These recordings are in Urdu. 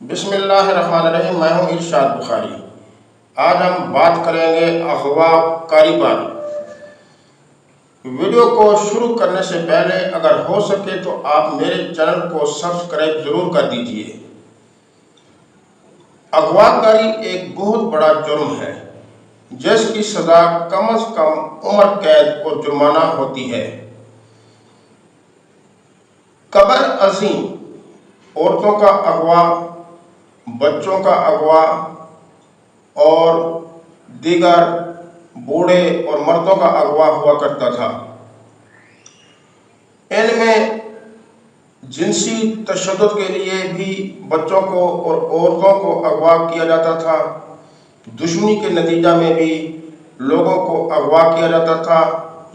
بسم اللہ الرحمن الرحیم۔ میں ہوں ارشاد بخاری۔ آج ہم بات کریں گے اغوا کاری پر۔ ویڈیو کو شروع کرنے سے پہلے اگر ہو سکے تو آپ میرے چینل کو سبسکرائب ضرور کر دیجئے۔ اغوا کاری ایک بہت بڑا جرم ہے جس کی سزا کم از کم عمر قید اور جرمانہ ہوتی ہے۔ کبر عظیم، عورتوں کا اغوا، بچوں کا اغوا اور دیگر بوڑھے اور مردوں کا اغوا ہوا کرتا تھا۔ ان میں جنسی تشدد کے لیے بھی بچوں کو اور عورتوں کو اغوا کیا جاتا تھا۔ دشمنی کے نتیجہ میں بھی لوگوں کو اغوا کیا جاتا تھا،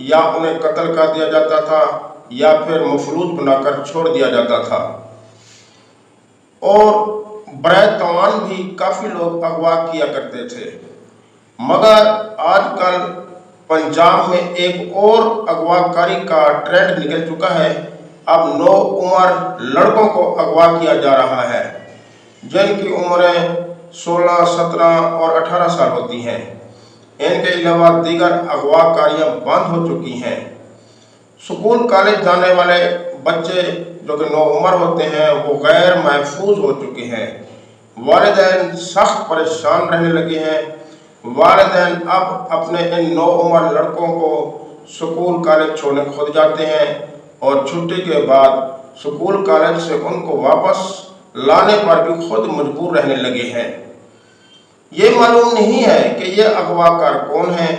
یا انہیں قتل کر دیا جاتا تھا یا پھر مفلوج بنا کر چھوڑ دیا جاتا تھا۔ اور برائے توان بھی کافی لوگ اغوا کیا کرتے تھے۔ مگر آج کل پنجاب میں ایک اور اغوا کاری کا ٹرینڈ نکل چکا ہے۔ اب نوعمر لڑکوں کو اغوا کیا جا رہا ہے جن کی عمریں 16، 17 اور 18 سال ہوتی ہیں۔ ان کے علاوہ دیگر اغوا کاریاں بند ہو چکی ہیں۔ اسکول کالج جانے والے بچے جو کہ نوعمر ہوتے ہیں وہ غیر محفوظ ہو چکے ہیں۔ والدین سخت پریشان رہنے لگے ہیں۔ والدین اب اپنے ان نوعمر لڑکوں کو اسکول کالج چھوڑنے خود جاتے ہیں اور چھٹی کے بعد اسکول کالج سے ان کو واپس لانے پر بھی خود مجبور رہنے لگے ہیں۔ یہ معلوم نہیں ہے کہ یہ اغوا کار کون ہیں،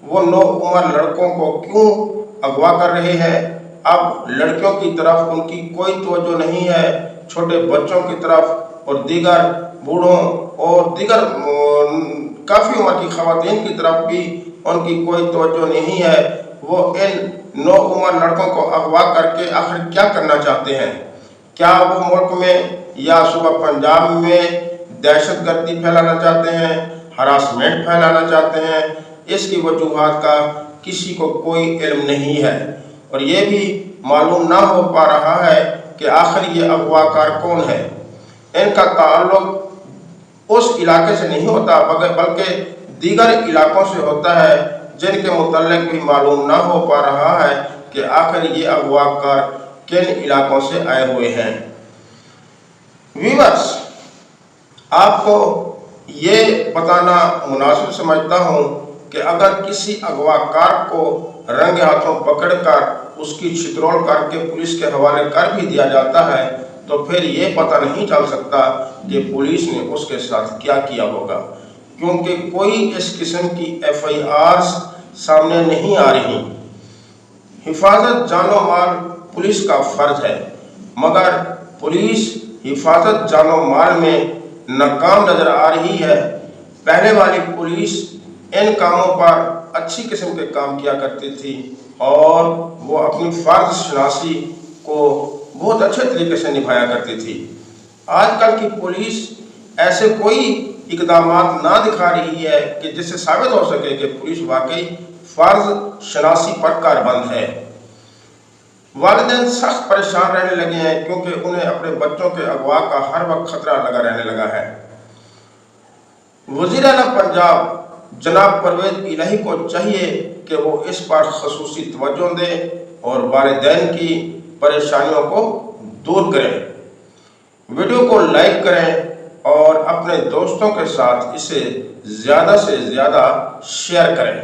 وہ نوعمر لڑکوں کو کیوں اغوا کر رہے ہیں۔ اب لڑکیوں کی طرف ان کی کوئی توجہ نہیں ہے، چھوٹے بچوں کی طرف اور دیگر بوڑھوں اور دیگر کافی عمر کی خواتین کی طرف بھی ان کی کوئی توجہ نہیں ہے۔ وہ ان نوعمر لڑکوں کو اغوا کر کے آخر کیا کرنا چاہتے ہیں؟ کیا وہ ملک میں یا صوبہ پنجاب میں دہشت گردی پھیلانا چاہتے ہیں، ہراسمنٹ پھیلانا چاہتے ہیں؟ اس کی وجوہات کا کسی کو کوئی علم نہیں ہے، اور یہ بھی معلوم نہ ہو پا رہا ہے کہ آخر یہ اغوا کار کون ہے۔ ان کا تعلق اس علاقے سے نہیں ہوتا بلکہ دیگر علاقوں سے ہوتا ہے جن کے متعلق بھی معلوم نہ ہو پا رہا ہے کہ آخر یہ اغوا کار کن علاقوں سے آئے ہوئے ہیں۔ ویورز، آپ کو یہ بتانا مناسب سمجھتا ہوں کہ اگر کسی اغوا کار کو رنگ ہاتھوں پکڑ کر اس کی چترول کر کے پولیس کے حوالے کر بھی دیا جاتا ہے تو پھر یہ پتہ نہیں چل سکتا کہ پولیس نے اس کے ساتھ کیا کیا ہوگا، کیونکہ کوئی اس قسم کی FIRs سامنے نہیں آ رہی۔ حفاظت جان و مال پولیس کا فرض ہے، مگر پولیس حفاظت جان و مال میں ناکام نظر آ رہی ہے۔ پہلے والی پولیس ان کاموں پر اچھی قسم کے کام کیا کرتی تھی اور وہ اپنی فرض شناسی کو بہت اچھے طریقے سے نبھایا کرتی تھی۔ آج کل کی پولیس ایسے کوئی اقدامات نہ دکھا رہی ہے کہ جس سے ثابت ہو سکے کہ پولیس واقعی فرض شناسی پر کاربند ہے۔ والدین سخت پریشان رہنے لگے ہیں کیونکہ انہیں اپنے بچوں کے اغوا کا ہر وقت خطرہ لگا رہنے لگا ہے۔ وزیر اعلیٰ پنجاب جناب پرویز الہی کو چاہیے کہ وہ اس پر خصوصی توجہ دیں اور والدین کی پریشانیوں کو دور کریں۔ ویڈیو کو لائک کریں اور اپنے دوستوں کے ساتھ اسے زیادہ سے زیادہ شیئر کریں۔